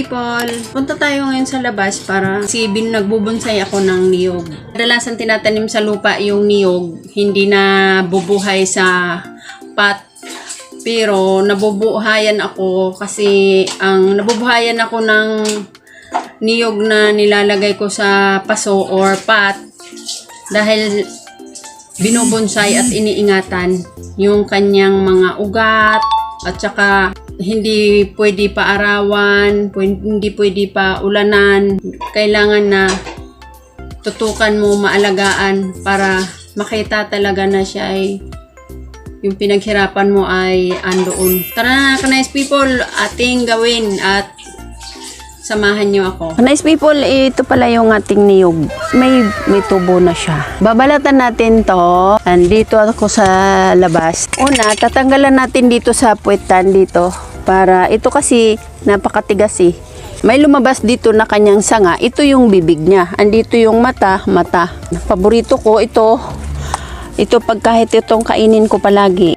people! Punta tayo ngayon sa labas para nagbubonsay ako ng niyog. Kadalasan tinatanim sa lupa yung niyog, hindi na bubuhay sa pot. Pero nabubuhayan ako kasi nabubuhayan ako ng niyog na nilalagay ko sa paso or pot dahil binubonsay at iniingatan yung kanyang mga ugat at saka hindi pwede pa arawan, hindi pwede pa ulanan. Kailangan na tutukan mo, maalagaan para makita talaga na siya ay yung pinaghirapan mo ay andoon. Tara na, nice people, ating gawin at samahan nyo ako. Nice people, ito pala yung ating niyog. May tubo na siya. Babalatan natin to. Andito ako sa labas. Una, tatanggalan natin dito sa puwetan dito. Para ito kasi napakatigas eh. May lumabas dito na kanyang sanga. Ito yung bibig niya. Andito yung mata. Paborito ko ito. Ito pag kahit itong kainin ko palagi.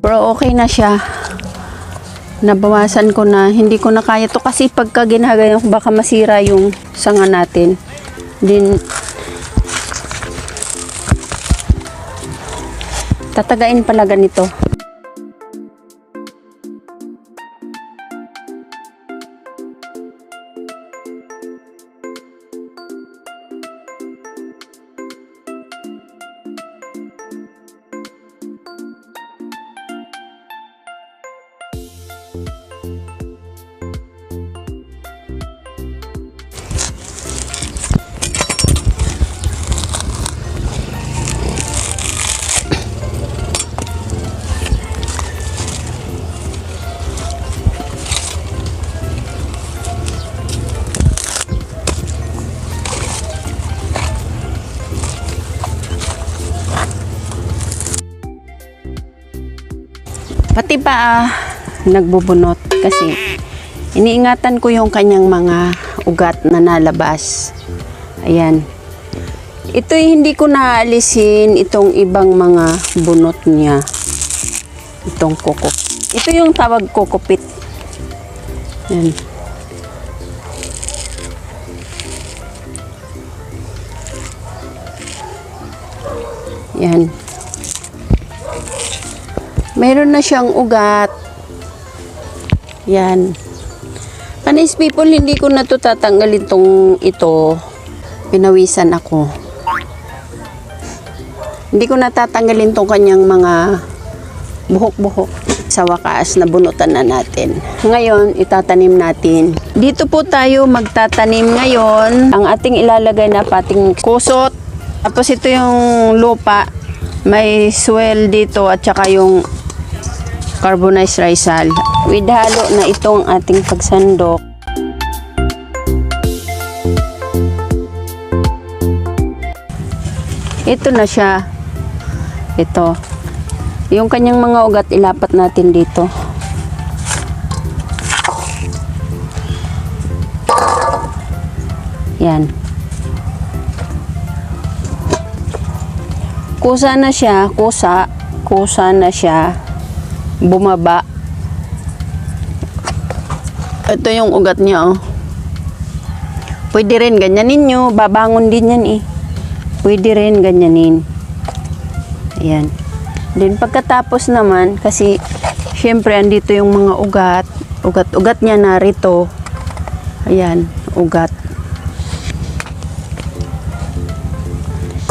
Pero okay na siya. Nabawasan ko na. Hindi ko na kaya to kasi pagka ginagayon baka masira yung sanga natin. Din tatagain pala ganito. Pati pa nagbubunot kasi iniingatan ko yung kanyang mga ugat na nalabas. Ayan. Ito hindi ko naalisin itong ibang mga bunot niya. Itong kuko. Ito yung tawag kukupit. Ayan. Ayan. Meron na siyang ugat. Yan. Kanis people, hindi ko na to tatanggalin ito. Pinawisan ako. Hindi ko na tatanggalin tong kanyang mga buhok-buhok. Sa wakas, nabunutan na natin. Ngayon, itatanim natin. Dito po tayo magtatanim ngayon. Ang ating ilalagay na pating kusot. Tapos ito yung lupa. May soil dito at saka yung carbonized risal. With halo na itong ating pagsandok. Ito na siya. Ito. Yung kanyang mga ugat ilapat natin dito. Yan. Kusa na siya. Kusa na siya. Bumaba. Ito yung ugat niya, oh. Pwede rin ganyanin nyo. Babangon din yan, eh. Pwede rin ganyanin. Ayan. Then, pagkatapos naman, kasi, syempre, andito yung mga ugat. Ugat niya narito. Ayan, ugat.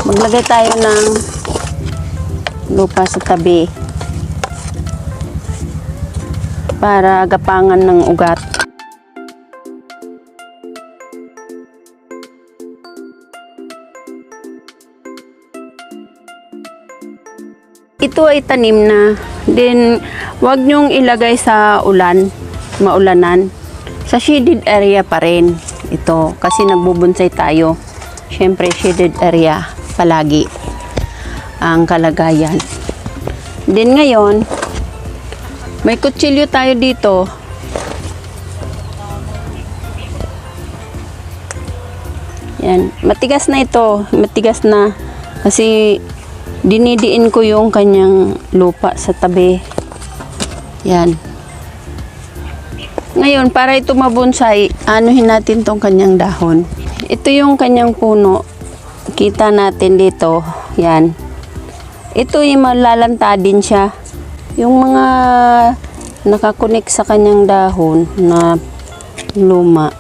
Maglagay tayo ng lupa sa tabi. Para gapangan ng ugat. Ito ay tanim na. Then, wag nyong ilagay sa ulan, maulanan. Sa shaded area pa rin. Ito, kasi nagbubonsay tayo. Syempre, shaded area palagi ang kalagayan. Then ngayon, may kutsilyo tayo dito. Yan, matigas na ito, matigas na kasi dinidiin ko yung kanyang lupa sa tabi. Yan. Ngayon, para ito mabonsai, anuhin natin tong kanyang dahon. Ito yung kanyang puno. Kita natin dito. Yan. Ito yung malalanta din siya. Yung mga nakakunik sa kanyang dahon na luma.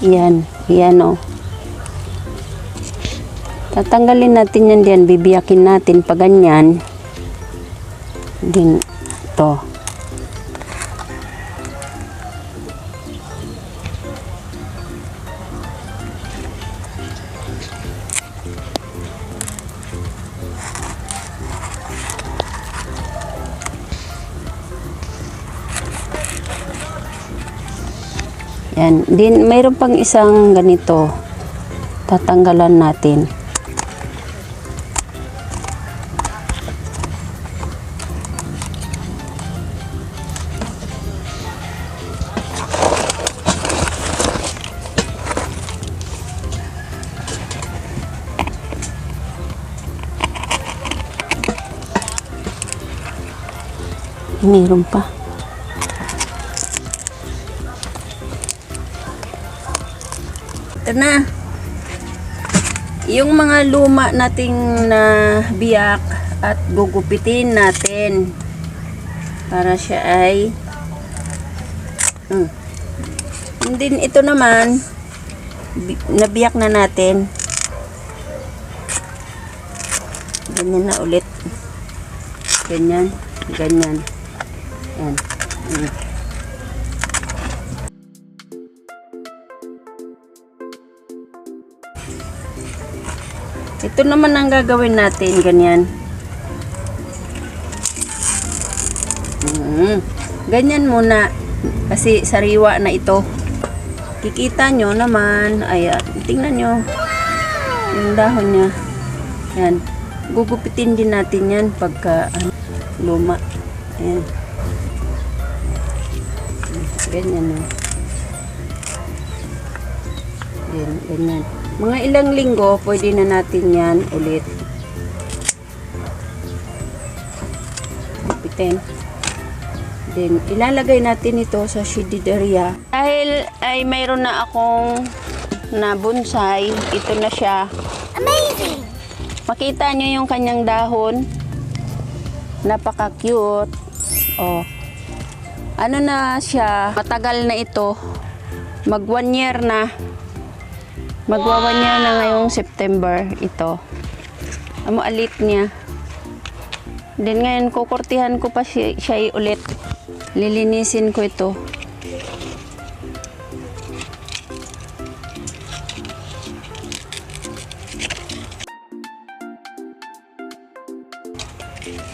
Yan. Yan o. Tatanggalin natin yan diyan. Bibiyakin natin pa ganyan. Din to. Yan. Din, mayroon pang isang ganito. Tatanggalan natin. Mayroon pa. Ito na. Yung mga luma nating na biyak at gugupitin natin para siya ay And then ito naman nabiyak na natin. Ganyan na ulit. Ganyan. Ganyan. Yan. Ito naman ang gagawin natin. Ganyan. Ganyan muna. Kasi sariwa na ito. Kikita nyo naman. Ayan. Tingnan nyo. Yung dahon niya. Yan. Gugupitin din natin yan pagka luma. Ayan. Ganyan o. Ayan, ganyan. Mga ilang linggo, pwede na natin yan ulit. Gupitin. Then, ilalagay natin ito sa shidideria. Dahil ay mayroon na akong na bonsai, ito na siya. Amazing! Makita nyo yung kanyang dahon. Napaka-cute. Oh. Ano na siya, matagal na ito. Mag 1 year na. Magwa 1 year na ngayong September ito. Amo alit niya. Then ngayon kukurtihan ko pa siya ulit. Lilinisin ko ito.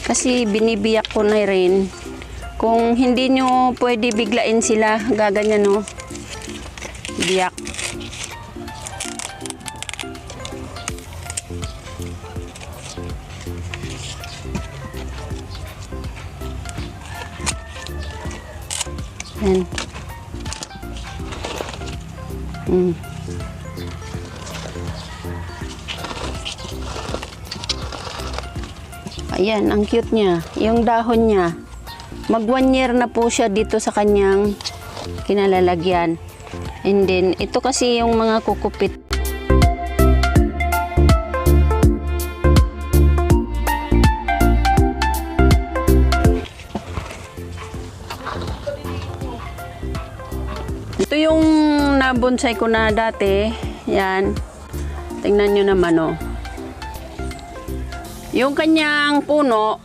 Kasi binibiyak ko na rin. Kung hindi nyo pwede biglain sila, gaganyan no. Biyak. Yan. Ayan, ang cute niya. Yung dahon niya. Mag 1 year na po siya dito sa kanyang kinalalagyan. And then, ito kasi yung mga kukupit. Ito yung nabonsai ko na dati. Yan. Tingnan nyo naman, oh. Yung kanyang puno,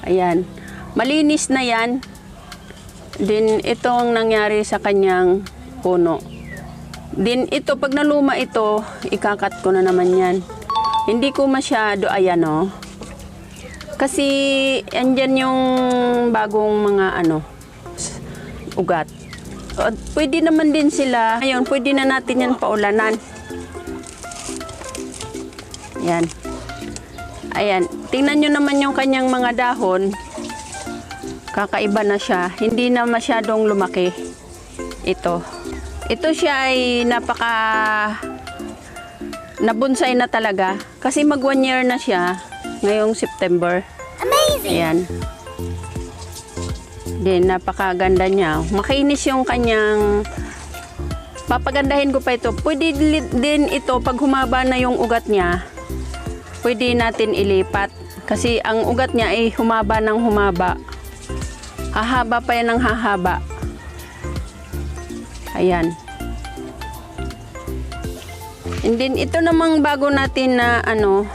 ayan. Malinis na yan. Then, ito ang nangyari sa kanyang puno. Then, ito, pag naluma ito, ikakat ko na naman yan. Hindi ko masyado, ayan, oh. Kasi, andyan yung bagong mga, ugat. Pwede naman din sila. Ngayon, pwede na natin yan paulanan. Yan. Ayan. Tingnan nyo naman yung kanyang mga dahon. Kakaiba na siya. Hindi na masyadong lumaki. Ito. Ito siya ay nabonsay na talaga. Kasi mag 1 year na siya ngayong September. Amazing! Ayan. Then, napakaganda niya. Makinis yung kanyang... Papagandahin ko pa ito. Pwede din ito, pag humaba na yung ugat niya, pwede natin ilipat. Kasi ang ugat niya ay humaba ng humaba. Hahaba pa yan ng hahaba. Ayan. And then, ito namang bago natin na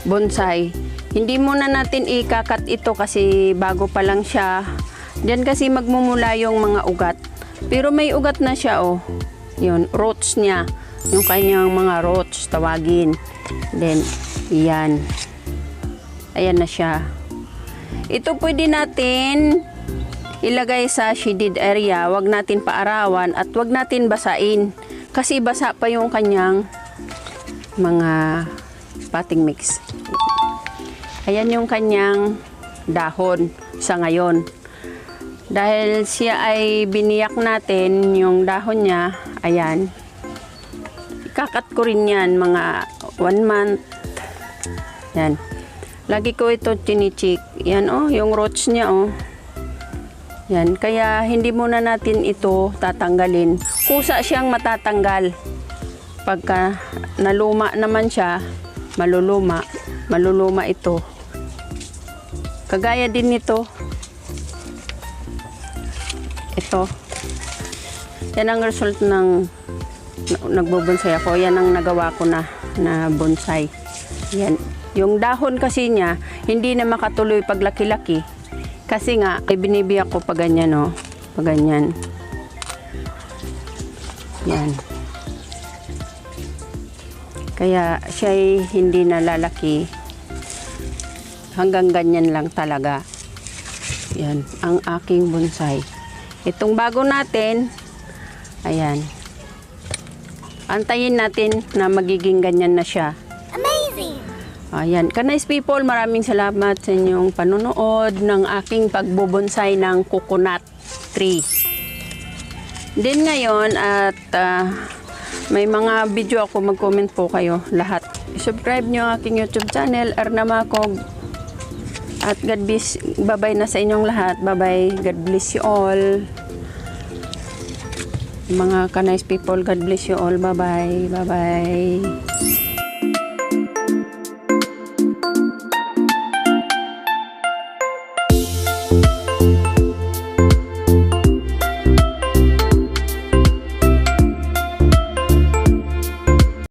bonsai. Hindi muna natin ikakat ito kasi bago pa lang siya. Diyan kasi magmumula yung mga ugat. Pero may ugat na siya, oh. Yun, roots niya. Yung kanyang mga roots, tawagin. Then, yan. Ayan na siya. Ito pwede natin ilagay sa shaded area. Huwag natin paarawan at huwag natin basain. Kasi basa pa yung kanyang mga potting mix. Ayan yung kanyang dahon sa ngayon. Dahil siya ay biniyak natin yung dahon niya, ayan. Ikakat ko rin yan, mga 1 month. Yan. Lagi ko ito chinichik. Yan, oh, yung roots niya, oh. Yan, kaya hindi muna natin ito tatanggalin. Kusa siyang matatanggal. Pagka naluma naman siya, maluluma ito. Kagaya din nito. Ito. Yan ang result ng nagbobonsai ako. Yan ang nagawa ko na bonsai. Yan. Yung dahon kasi niya, hindi na makatuloy pag laki-laki. Kasi nga, binibiyak ko pa ganyan, no? Pa ganyan. Yan. Kaya siya ay hindi na lalaki. Hanggang ganyan lang talaga. Yan. Ang aking bonsai. Itong bago natin, ayan. Antayin natin na magiging ganyan na siya. Amazing! Ayan. Ka-nice people, maraming salamat sa inyong panunood ng aking pagbobonsai ng coconut tree. Din ngayon at may mga video ako, mag-comment po kayo lahat. I-subscribe nyo ang aking YouTube channel, Erna Macog. At God bless, bye-bye na sa inyong lahat. Bye-bye, God bless you all. Mga ka-nice people, God bless you all. Bye-bye, bye-bye.